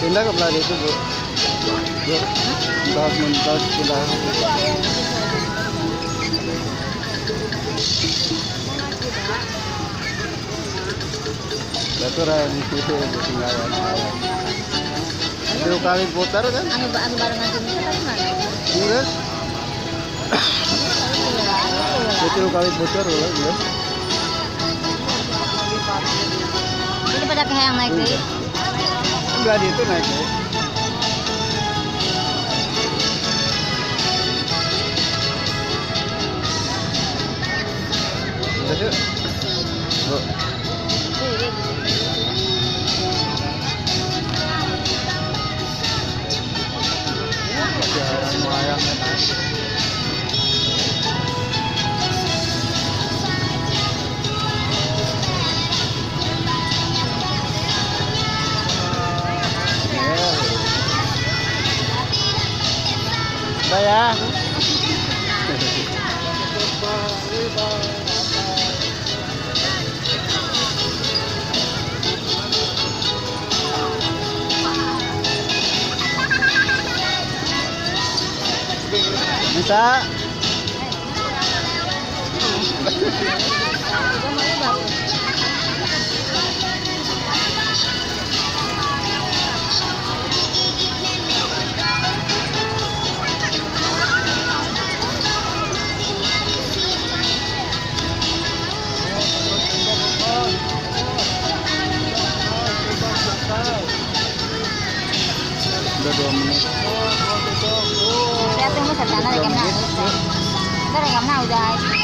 Pindah ke belah itu, Bu. Bu. Muntas pindah. Daturan di situ tinggalan. Itu kali putar kan? Anu barengan sini tadi mana? Iya. Itu kali putar loh, ya. Ini pada kayak yang naik deh. Enggak di itu naik deh. Udah yuk. Bu. Anu ayamnya naik. Udah ya. Bisa. Udah 2 menit. Saya tunggu sekarang dari kamera. Dari kamera udah.